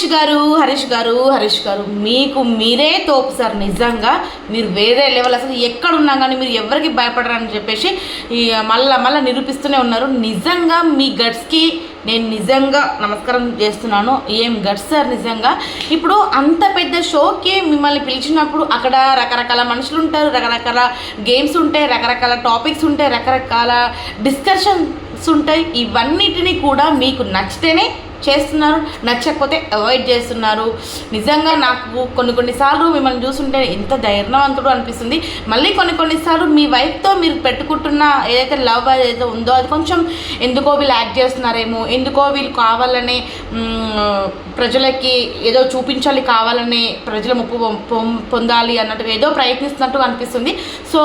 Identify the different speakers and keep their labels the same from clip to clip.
Speaker 1: హరీష్ గారు మీకు మీరే తోపు సార్. నిజంగా మీరు వేరే లెవెల్. అసలు ఎక్కడున్నా కానీ మీరు ఎవరికి భయపడరని చెప్పేసి మళ్ళీ నిరూపిస్తూనే ఉన్నారు. నిజంగా మీ గట్స్కి నేను నిజంగా నమస్కారం చేస్తున్నాను. ఏం గట్స్ సార్ నిజంగా. ఇప్పుడు అంత పెద్ద షోకి మిమ్మల్ని పిలిచినప్పుడు అక్కడ రకరకాల మనుషులు ఉంటారు, రకరకాల గేమ్స్ ఉంటాయి, రకరకాల టాపిక్స్ ఉంటాయి, రకరకాల డిస్కషన్స్ ఉంటాయి. ఇవన్నిటిని కూడా మీకు నచ్చితేనే చేస్తున్నారు, నచ్చకపోతే అవాయిడ్ చేస్తున్నారు. నిజంగా నాకు కొన్నిసార్లు మిమ్మల్ని చూస్తుంటే ఎంత ధైర్యవంతుడు అనిపిస్తుంది. మళ్ళీ కొన్నిసార్లు మీ వైఫ్తో మీరు పెట్టుకుంటున్న ఏదైతే లవ్ ఏదైతే ఉందో అది కొంచెం ఎందుకో వీళ్ళు యాక్ట్ చేస్తున్నారేమో, ఎందుకో వీళ్ళు కావాలనే ప్రజలకి ఏదో చూపించాలి, కావాలనే ప్రజల ముప్పు పొందాలి అన్నట్టుగా ఏదో ప్రయత్నిస్తున్నట్టుగా అనిపిస్తుంది. సో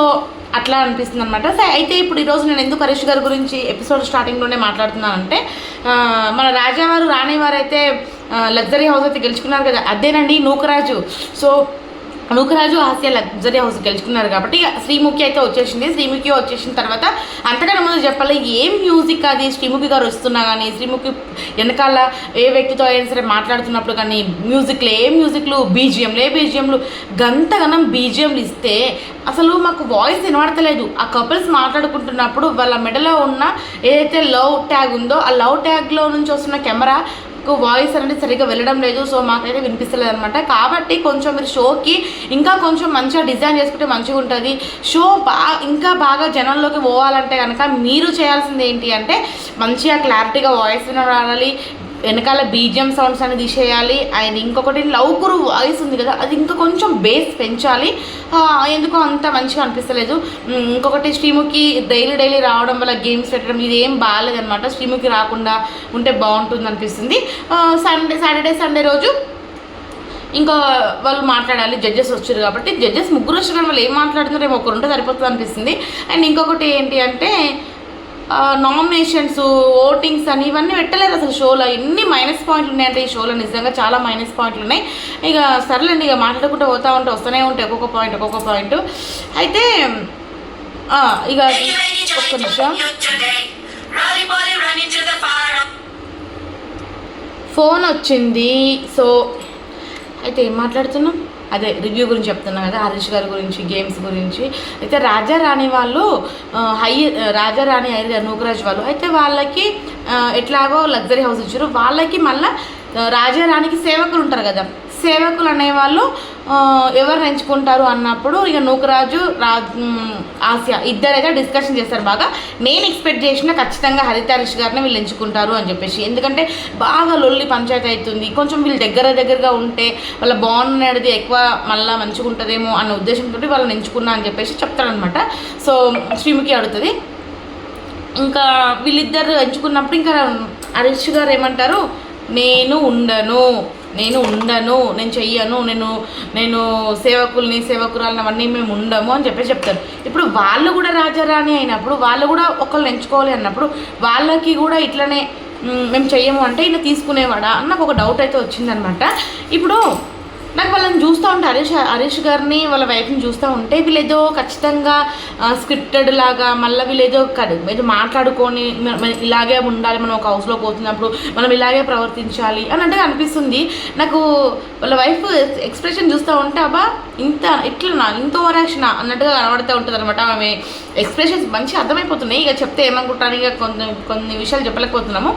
Speaker 1: అట్లా అనిపిస్తుంది అనమాట. అయితే ఇప్పుడు ఈరోజు నేను ఎందుకు హరీష్ గారి గురించి ఎపిసోడ్ స్టార్టింగ్లోనే మాట్లాడుతున్నానంటే, మన రాజావారు రాణివారు అయితే లగ్జరీ హౌస్ అయితే గెలుచుకున్నారు కదా, అదేనండి నూకరాజు. సో నూకరాజు హాస్య లగ్జరీ హౌస్ గెలుచుకున్నారు కాబట్టి శ్రీముఖి అయితే వచ్చేసింది. శ్రీముఖి వచ్చేసిన తర్వాత అంతకన్నా ముందు చెప్పాలి, ఏం మ్యూజిక్ అది శ్రీముఖి గారు వస్తున్నా కానీ, శ్రీముఖి వెనకాల ఏ వ్యక్తితో అయినా సరే మాట్లాడుతున్నప్పుడు కానీ మ్యూజిక్లు బీజిఎంలు గంతగనం బీజిఎంలు ఇస్తే అసలు మాకు వాయిస్ వినబడతలేదు. ఆ కపుల్స్ మాట్లాడుకుంటున్నప్పుడు వాళ్ళ మెడలో ఉన్న ఏదైతే లవ్ ట్యాగ్ ఉందో ఆ లవ్ ట్యాగ్లో నుంచి వస్తున్న కెమెరా వాయిస్ అనేది సరిగ్గా వెళ్ళడం లేదు. సో మాకైతే వినిపిస్తలేదు అనమాట. కాబట్టి కొంచెం మీరు షోకి ఇంకా కొంచెం మంచిగా డిజైన్ చేసుకుంటే మంచిగా ఉంటుంది. షో ఇంకా బాగా జనంలోకి పోవాలంటే కనుక మీరు చేయాల్సింది ఏంటి అంటే మంచిగా క్లారిటీగా వాయిస్ వినడాలి, వెనకాల బీజిఎం సౌండ్స్ అనేది తీసేయాలి. అండ్ ఇంకొకటి లవ్ గురు వాయిస్ ఉంది కదా, అది ఇంకా కొంచెం బేస్ పెంచాలి. ఎందుకో అంత మంచిగా అనిపిస్తలేదు. ఇంకొకటి శ్రీముఖి డైలీ రావడం వల్ల గేమ్స్ పెట్టడం ఇది ఏం బాగాలేదనమాట. శ్రీముఖి రాకుండా ఉంటే బాగుంటుంది అనిపిస్తుంది. సాటర్డే సండే రోజు ఇంకా వాళ్ళు మాట్లాడాలి, జడ్జెస్ వచ్చారు కాబట్టి. జడ్జెస్ ముగ్గురు వచ్చారు కానీ వాళ్ళు ఏం మాట్లాడుతున్నారో ఏమో ఒకరు ఉంటే సరిపోతుంది అనిపిస్తుంది. అండ్ ఇంకొకటి ఏంటి అంటే నామినేషన్స్, ఓటింగ్స్ అని ఇవన్నీ పెట్టలేదు అసలు షోలో. ఎన్ని మైనస్ పాయింట్లు ఉన్నాయంటే ఈ షోలో, నిజంగా చాలా మైనస్ పాయింట్లు ఉన్నాయి. ఇక సర్లేండి, ఇక మాట్లాడుకుంటూ వస్తూనే ఉంటాయి ఒక్కొక్క పాయింట్. అయితే ఇక ఒక్క నిమిషం, ఫోన్ వచ్చింది. సో అయితే ఏం మాట్లాడుతున్నాం, అదే రివ్యూ గురించి చెప్తున్నాం కదా, హరీష్ గారి గురించి, గేమ్స్ గురించి. అయితే రాజారాణి వాళ్ళు రాజారాణి అయ్యర్ గారు నూకరాజ్ వాళ్ళు అయితే వాళ్ళకి ఎట్లాగో లగ్జరీ హౌస్ ఇచ్చారు. వాళ్ళకి మళ్ళీ రాజారాణికి సేవకులు ఉంటారు కదా, సేవకులు అనేవాళ్ళు ఎవరు ఎంచుకుంటారు అన్నప్పుడు ఇక నూకరాజు ఆసియా ఇద్దరైతే డిస్కషన్ చేస్తారు బాగా. నేను ఎక్స్పెక్ట్ చేసిన ఖచ్చితంగా హరీష్ గారిని వీళ్ళు ఎంచుకుంటారు అని చెప్పేసి. ఎందుకంటే బాగా లొల్లి పంచాయతీ అవుతుంది, కొంచెం వీళ్ళు దగ్గరగా ఉంటే వాళ్ళ బాండ్ అనేది ఎక్కువ మళ్ళీ మంచిగా ఉంటుందేమో అన్న ఉద్దేశంతో వాళ్ళని ఎంచుకున్నా అని చెప్పేసి చెప్తారనమాట. సో శ్రీముఖి అడుగుతుంది. ఇంకా వీళ్ళిద్దరు ఎంచుకున్నప్పుడు ఇంకా హరీష్ గారు ఏమంటారు, నేను ఉండను, నేను చెయ్యను, నేను సేవకురాలను అవన్నీ మేము ఉండము అని చెప్తారు. ఇప్పుడు వాళ్ళు కూడా రాజారాణి అయినప్పుడు వాళ్ళు కూడా ఒకళ్ళని ఎంచుకోవాలి అన్నప్పుడు వాళ్ళకి కూడా ఇట్లనే మేము చెయ్యము అంటే ఇలా తీసుకునేవాడా అని నాకు ఒక డౌట్ అయితే వచ్చిందనమాట. ఇప్పుడు నాకు వాళ్ళని చూస్తూ ఉంటే హరీష్ గారిని వాళ్ళ వైఫ్ని చూస్తూ ఉంటే వీళ్ళేదో ఖచ్చితంగా స్క్రిప్టెడ్ లాగా మళ్ళీ వీళ్ళేదో ఏదో మాట్లాడుకొని ఇలాగే ఉండాలి, మనం ఒక హౌస్లోకి పోతున్నప్పుడు మనం ఇలాగే ప్రవర్తించాలి అన్నట్టుగా అనిపిస్తుంది నాకు. వాళ్ళ వైఫ్ ఎక్స్ప్రెషన్ చూస్తూ ఉంటే అబ్బా ఇంత ఓవరాక్షన్ అన్నట్టుగా కనబడుతూ ఉంటుంది అనమాట. ఆమె ఎక్స్ప్రెషన్స్ మంచి అర్థమైపోతున్నాయి. ఇక చెప్తే ఏమనుకుంటాను, ఇక కొన్ని విషయాలు చెప్పలేకపోతున్నాము.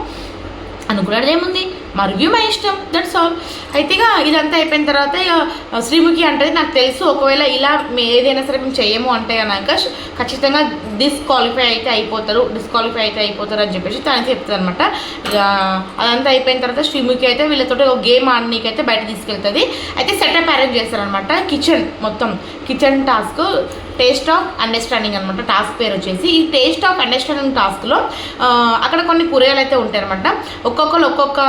Speaker 1: అనుకున్నది ఏముంది, మా రివ్యూ మా ఇష్టం, దట్స్ ఆల్. అయితే ఇక ఇదంతా అయిపోయిన తర్వాత ఇక శ్రీముఖి అంటే నాకు తెలుసు ఒకవేళ ఇలా ఏదైనా సరే మేము చెయ్యము అంటే కనుక ఖచ్చితంగా డిస్క్వాలిఫై అయితే అయిపోతారు అని చెప్పేసి తనైతే చెప్తుంది అనమాట. ఇక అదంతా అయిపోయిన తర్వాత శ్రీముఖి అయితే వీళ్ళతో ఒక గేమ్ ఆడనీకైతే బయట తీసుకెళ్తుంది. అయితే సెటప్ అరేంజ్ చేస్తారనమాట. Kitchen task taste of understanding అనమాట. టాస్క్ పేరు వచ్చేసి ఈ టేస్ట్ ఆఫ్ అండర్స్టాండింగ్ టాస్క్లో అక్కడ కొన్ని కూరగాయలు అయితే ఉంటాయి అనమాట. ఒక్కొక్కరు ఒక్కొక్క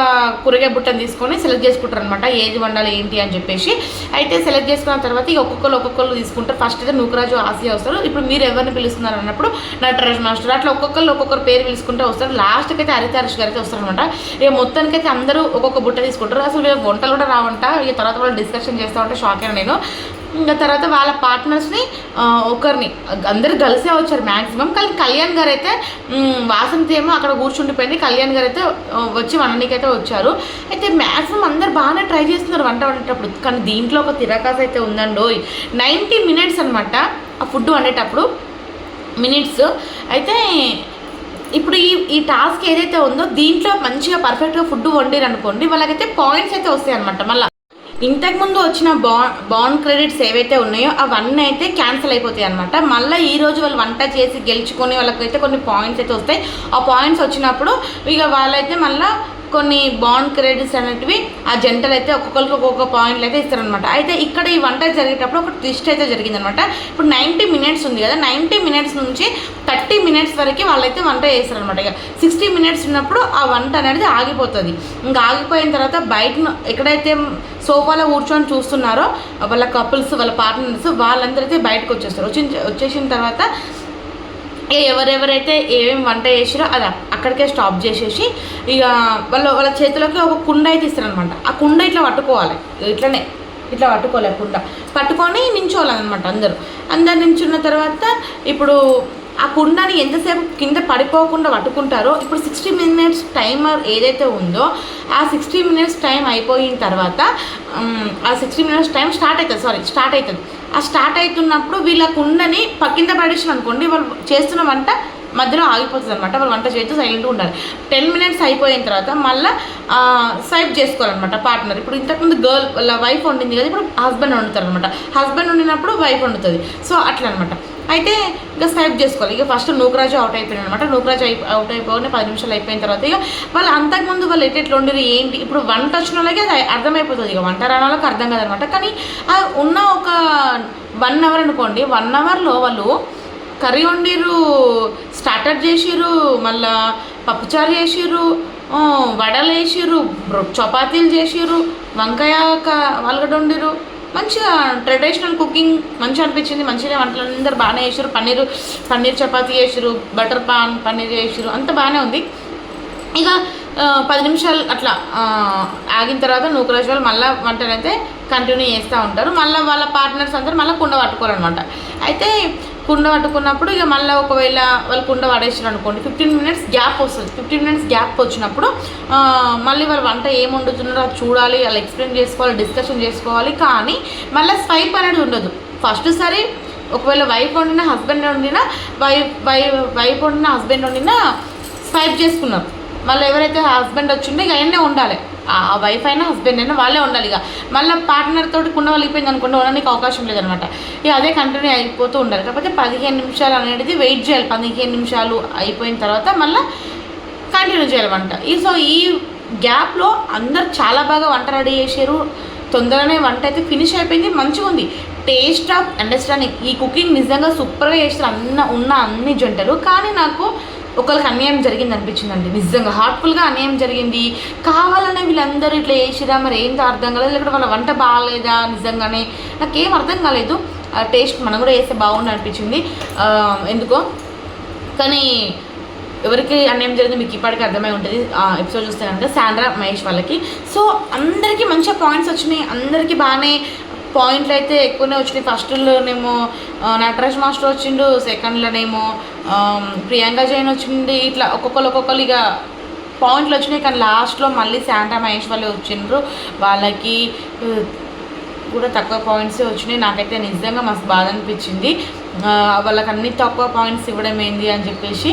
Speaker 1: కూరగాయ బుట్టను తీసుకొని సెలెక్ట్ చేసుకుంటారు అనమాట, ఏది వండాలి ఏంటి అని చెప్పేసి. అయితే సెలెక్ట్ చేసుకున్న తర్వాత ఇక ఒక్కొక్కరు తీసుకుంటారు. ఫస్ట్ అయితే నూకరాజు ఆసియా వస్తారు. ఇప్పుడు మీరు ఎవరిని పిలుస్తున్నారు అన్నప్పుడు నటరాజ్ మాస్టర్, అట్లా ఒక్కొక్కరు పేరు పిలుచుకుంటూ వస్తారు. లాస్ట్కి అయితే హరీష్ గారు అయితే వస్తారనమాట. ఇక మొత్తానికైతే అందరూ ఒక్కొక్క బుట్ట తీసుకుంటారు. అసలు వీళ్ళ వంటలు కూడా రావంట. ఇక తర్వాత వాళ్ళు డిస్కషన్ చేస్తూ ఉంటే షాక్ అయినా నేను. ఇంకా తర్వాత వాళ్ళ పార్ట్నర్స్ని ఒకరిని అందరు కలిసే వచ్చారు మ్యాక్సిమం. కానీ కళ్యాణ్ గారు అయితే వాసంతి ఏమో అక్కడ కూర్చుండిపోయింది, కళ్యాణ్ గారు అయితే వచ్చి వండనీకైతే వచ్చారు. అయితే మ్యాక్సిమం అందరు అందరు బాగానే ట్రై చేస్తున్నారు వంట వండేటప్పుడు. కానీ దీంట్లో ఒక తిరకాసు అయితే ఉందండోయ్. 90 మినిట్స్ అనమాట ఆ ఫుడ్ వండేటప్పుడు మినిట్స్. అయితే ఇప్పుడు ఈ టాస్క్ ఏదైతే ఉందో దీంట్లో మంచిగా పర్ఫెక్ట్గా ఫుడ్ వండిరు అనుకోండి, వాళ్ళకైతే పాయింట్స్ అయితే వస్తాయి అనమాట. మళ్ళీ ఇంతకుముందు వచ్చిన బాండ్ క్రెడిట్స్ ఏవైతే ఉన్నాయో అవన్నీ అయితే క్యాన్సిల్ అయిపోతాయి అనమాట. మళ్ళీ ఈరోజు వాళ్ళు వంట చేసి గెలుచుకొని వాళ్ళకైతే కొన్ని పాయింట్స్ అయితే వస్తాయి. ఆ పాయింట్స్ వచ్చినప్పుడు ఇక వాళ్ళైతే మళ్ళీ కొన్ని బాండ్ క్రెడిట్స్ అనేటివి ఆ జంటలు అయితే ఒక్కొక్కరికి ఒక్కొక్క పాయింట్లు అయితే ఇస్తారనమాట. అయితే ఇక్కడ ఈ వంట జరిగేటప్పుడు ఒక ట్విస్ట్ అయితే జరిగిందనమాట. ఇప్పుడు 90 మినిట్స్ ఉంది కదా, 90 మినిట్స్ నుంచి 30 మినిట్స్ వరకు వాళ్ళైతే వంట చేస్తారనమాట. ఇక 60 మినిట్స్ ఉన్నప్పుడు ఆ వంట అనేది ఆగిపోతుంది. ఇంకా ఆగిపోయిన తర్వాత బయట ఎక్కడైతే సోఫాలో కూర్చొని చూస్తున్నారో వాళ్ళ కపుల్స్, వాళ్ళ పార్ట్నర్స్, వాళ్ళందరూ అయితే బయటకు వచ్చేస్తారు. వచ్చేసిన తర్వాత ఎవరెవరైతే ఏమేమి వంట చేసిరో అది అక్కడికే స్టాప్ చేసేసి ఇక వాళ్ళ చేతిలోకి ఒక కుండ అయితే ఇస్తారనమాట. ఆ కుండ ఇట్లా పట్టుకోవాలి, ఇట్లా పట్టుకోవాలి, కుండ పట్టుకొని నించోవాలన్నమాట. అందరు నించున్న తర్వాత ఇప్పుడు ఆ కుండని ఎంతసేపు కింద పడిపోకుండా పట్టుకుంటారో, ఇప్పుడు 60 మినిట్స్ టైమర్ ఏదైతే ఉందో ఆ 60 మినిట్స్ టైం అయిపోయిన తర్వాత ఆ 60 మినిట్స్ టైం స్టార్ట్ అవుతుంది. ఆ స్టార్ట్ అవుతున్నప్పుడు వీళ్ళ కుండని కింద పడేసిన అనుకోండి, వాళ్ళు చేస్తున్న వంట మధ్యలో ఆగిపోతుంది అనమాట. వాళ్ళు వంట చేస్తూ సైలెంట్గా ఉండాలి. 10 మినిట్స్ అయిపోయిన తర్వాత మళ్ళీ స్వైప్ చేసుకోవాలన్నమాట పార్ట్నర్. ఇప్పుడు ఇంతకుముందు గర్ల్ వాళ్ళ వైఫ్ వండింది కదా, ఇప్పుడు హస్బెండ్ వండుతారు అనమాట. హస్బెండ్ వండినప్పుడు వైఫ్ వండుతుంది. సో అట్లా అనమాట. అయితే ఇక స్వైప్ చేసుకోవాలి. ఇక ఫస్ట్ నూకరాజు అవుట్ అయిపోయింది అనమాట. నూకరాజు అవుట్ అయిపోగానే 10 నిమిషాలు అయిపోయిన తర్వాత ఇక వాళ్ళు అంతకుముందు వాళ్ళు ఎట్లా వండిరు ఏంటి, ఇప్పుడు వంట వచ్చిన వాళ్ళకి అది అర్థమైపోతుంది. ఇక వంట రాని వాళ్ళకి అర్థం కాదనమాట. కానీ ఉన్న ఒక 1 అవర్ అనుకోండి, 1 అవర్లో వాళ్ళు కర్రీ వండిరు, స్టార్టర్ చేసిర్రు, మళ్ళా పప్పుచారు చేసిర్రు, వడలు వేసిర్రు, చపాతీలు చేసిర్రు, వంకాయ ఆలుగడ్డ వండిరు. మంచిగా ట్రెడిషనల్ కుకింగ్ మంచిగా అనిపించింది. మంచిగా వంటలు అందరూ బాగానే చేసారు. పన్నీర్ చపాతీ చేసారు, బటర్ పాన్ పన్నీర్ చేసారు, అంత బాగానే ఉంది. ఇక 10 నిమిషాలు అట్లా ఆగిన తర్వాత నూకరాజు వాళ్ళు మళ్ళీ వంటలు అయితే కంటిన్యూ చేస్తూ ఉంటారు. మళ్ళీ వాళ్ళ పార్ట్నర్స్ అందరూ మళ్ళీ కుండ పట్టుకోరనమాట. అయితే కుండ పట్టుకున్నప్పుడు ఇక మళ్ళీ ఒకవేళ వాళ్ళు కుండ పడేసారు అనుకోండి, 15 మినిట్స్ గ్యాప్ వస్తుంది. 15 మినిట్స్ గ్యాప్ వచ్చినప్పుడు మళ్ళీ వాళ్ళు వంట ఏం వండుతున్నారో అది చూడాలి, వాళ్ళు ఎక్స్ప్లెయిన్ చేసుకోవాలి, డిస్కషన్ చేసుకోవాలి. కానీ మళ్ళీ స్వైప్ అనేది ఉండదు. ఫస్ట్ సారి ఒకవేళ వైఫ్ వండినా హస్బెండ్ వండినా వైఫ్ వండినా హస్బెండ్ వండినా స్వైప్ చేసుకున్నారు. మళ్ళీ ఎవరైతే హస్బెండ్ వచ్చిండో ఇక ఆయనే ఉండాలి. ఆ వైఫ్ అయినా హస్బెండ్ అయినా వాళ్ళే ఉండాలి. ఇక మళ్ళీ పార్ట్నర్ తోటి కుండ వలిగిపోయింది అనుకోండి, ఉండడానికి అవకాశం లేదనమాట. ఇక అదే కంటిన్యూ అయిపోతూ ఉండాలి. కాకపోతే 15 నిమిషాలు అనేది వెయిట్ చేయాలి. 15 నిమిషాలు అయిపోయిన తర్వాత మళ్ళీ కంటిన్యూ చేయాలి వంట. ఈ గ్యాప్లో అందరు చాలా బాగా వంట రెడీ చేశారు. తొందరనే వంట అయితే ఫినిష్ అయిపోయింది. మంచిగా ఉంది. Taste of understanding. ఈ కుకింగ్ నిజంగా సూపర్గా చేస్తారు ఉన్న అన్ని జంటలు. కానీ నాకు ఒకరికి అన్యాయం జరిగింది అనిపించిందండి. నిజంగా హార్ట్ఫుల్గా అన్యాయం జరిగింది. కావాలనే వీళ్ళందరూ ఇట్లా చేసిరా, మరి ఏంటో అర్థం కాలేదు. లేకపోతే వాళ్ళ వంట బాగాలేదా, నిజంగానే నాకేం అర్థం కాలేదు. టేస్ట్ మనం కూడా వేస్తే బాగుంది అనిపించింది ఎందుకో. కానీ ఎవరికి అన్యాయం జరిగింది మీకు ఇప్పటికీ అర్థమై ఉంటుంది ఎపిసోడ్ చూస్తే కనుక. శాండ్రా మహేష్ వాళ్ళకి సో అందరికీ మంచిగా పాయింట్స్ వచ్చినాయి. అందరికీ బాగానే పాయింట్లు అయితే ఎక్కువనే వచ్చినాయి. ఫస్ట్లోనేమో నటరాజ్ మాస్టర్ వచ్చిండు, సెకండ్లోనేమో ప్రియాంక జైన్ వచ్చింది. ఇట్లా ఒక్కొక్కరు ఇక పాయింట్లు వచ్చినాయి. కానీ లాస్ట్లో మళ్ళీ శాండ్రా మహేష్ వాళ్ళే వచ్చిండ్రు. వాళ్ళకి కూడా తక్కువ పాయింట్సే వచ్చినాయి. నాకైతే నిజంగా మస్తు బాధ అనిపించింది. వాళ్ళకి అన్ని తక్కువ పాయింట్స్ ఇవ్వడం ఏంది అని చెప్పేసి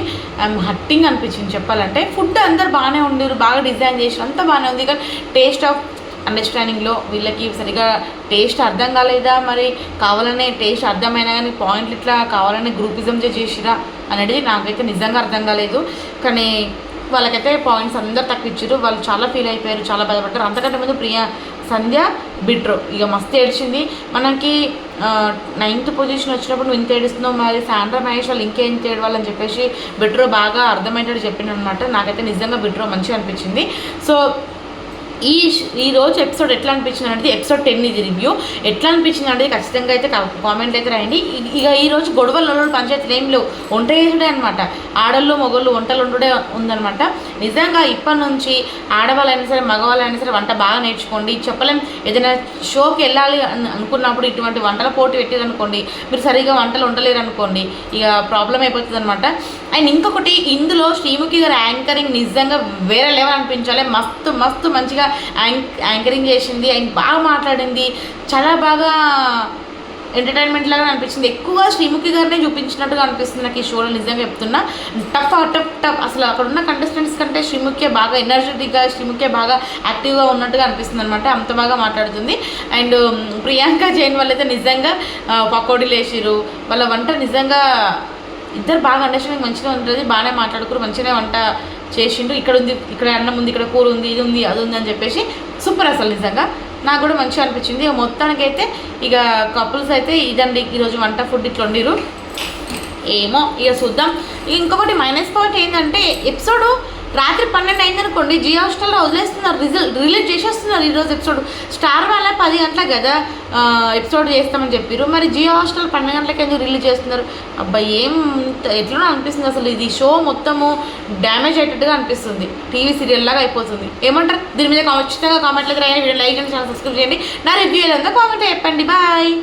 Speaker 1: హట్టింగ్ అనిపించింది చెప్పాలంటే. ఫుడ్ అందరు బాగానే ఉండరు, బాగా డిజైన్ చేసి అంతా బాగానే ఉంది. కానీ టేస్ట్ ఆఫ్ అండర్స్టాండింగ్లో వీళ్ళకి సరిగా టేస్ట్ అర్థం కాలేదా, మరి కావాలనే టేస్ట్ అర్థమైనా కానీ పాయింట్లు ఇట్లా కావాలనే గ్రూపిజం చేసిరా అనేది నాకైతే నిజంగా అర్థం కాలేదు. కానీ వాళ్ళకైతే పాయింట్స్ అందరు తక్కువ ఇచ్చారు. వాళ్ళు చాలా ఫీల్ అయిపోయారు, చాలా బాధపడ్డారు. అంతకంటే ముందు సంధ్య బిట్రో ఇక మస్తు ఏడ్చింది. మనకి 9th పొజిషన్ వచ్చినప్పుడు నువ్వు ఇంత ఏడుస్తున్నావు, మరి శాండ్రా మహేష్ వాళ్ళు ఇంకేం ఏడవాలని చెప్పేసి బిట్రో బాగా అర్థమయ్యేటట్టు చెప్పిండు అనమాట. నాకైతే నిజంగా బిట్రో మంచిగా అనిపించింది. సో ఈ రోజు ఎపిసోడ్ ఎట్లా అనిపించింది అంటే ఎపిసోడ్ 10 ఇది రివ్యూ ఎట్లా అనిపించింది అంటే ఖచ్చితంగా అయితే కామెంట్ అయితే రాయండి. ఇక ఈరోజు గొడవలు పంచాయతీలు ఏం లేవు, వంట చేసుడే అనమాట. ఆడళ్ళు మొగళ్ళు వంటలు వండుడే ఉందనమాట. నిజంగా ఇప్పటి నుంచి ఆడవాళ్ళైనా సరే మగవాళ్ళైనా సరే వంట బాగా నేర్చుకోండి. చెప్పలేం, ఏదైనా షోకి వెళ్ళాలి అనుకున్నప్పుడు ఇటువంటి వంటల పోటీ పెట్టేదనుకోండి, మీరు సరిగా వంటలు వండలేరు అనుకోండి, ఇక ప్రాబ్లం అయిపోతుంది అనమాట. అండ్ ఇంకొకటి ఇందులో శ్రీముఖి గారు యాంకరింగ్ నిజంగా వేరే లెవెల్ అనిపించాలి. మస్తు మస్తు మంచిగా యాంకరింగ్ చేసింది అండ్ బాగా మాట్లాడింది, చాలా బాగా ఎంటర్టైన్మెంట్ లాగా అనిపించింది. ఎక్కువగా శ్రీముఖి గారినే చూపించినట్టుగా అనిపిస్తుంది నాకు ఈ షోలో, నిజంగా చెప్తున్నా. టఫ్ అసలు అక్కడ ఉన్న కంటెస్టెంట్స్ కంటే శ్రీముఖి బాగా ఎనర్జెటిక్గా, శ్రీముఖి బాగా యాక్టివ్గా ఉన్నట్టుగా అనిపిస్తుంది అనమాట. అంత బాగా మాట్లాడుతుంది. అండ్ ప్రియాంక జైన్ వాళ్ళైతే నిజంగా పకోడీలు వేసిరు, వాళ్ళ వంట నిజంగా ఇద్దరు బాగా అండర్స్టాండింగ్ మంచిగా ఉంటుంది, బాగానే మాట్లాడుకురు, మంచిగానే వంట చేసిండు. ఇక్కడ ఉంది, ఇక్కడ అన్నం ఉంది, ఇక్కడ కూర ఉంది, ఇది ఉంది, అది ఉంది అని చెప్పేసి సూపర్. అసలు నిజంగా నాకు కూడా మంచిగా అనిపించింది. మొత్తానికైతే ఇక కపుల్స్ అయితే ఇదండి ఈరోజు వంట ఫుడ్ ఇట్లా వండిరు. ఏమో ఇక చూద్దాం. ఇంకొకటి మైనస్ పాయింట్ ఏంటంటే ఎపిసోడ్ రాత్రి 12 అయిందనుకోండి, జియో హాట్స్టార్లో వదిలేస్తున్నారు, రిలీజ్ చేసేస్తున్నారు. ఈరోజు ఎపిసోడ్ స్టార్ వాళ్ళ 10 గంటలకు కదా ఎపిసోడ్ చేస్తామని చెప్పారు, మరి జియో హాట్స్టార్ 12 గంటలకు ఎందుకు రిలీజ్ చేస్తున్నారు? అబ్బాయి ఏం ఎట్లా అనిపిస్తుంది అసలు, ఇది షో మొత్తము డ్యామేజ్ అయ్యేటట్టుగా అనిపిస్తుంది, టీవీ సీరియల్ లాగా అయిపోతుంది. ఏమంటారు దీని మీద ఖచ్చితంగా కామెంట్లకు రాయండి, వీడియో లైక్ చేయండి, ఛానల్ సబ్స్క్రైబ్ చేయండి, నా రివ్యూ ఏదంతా కామెంట్ చెప్పండి. బాయ్.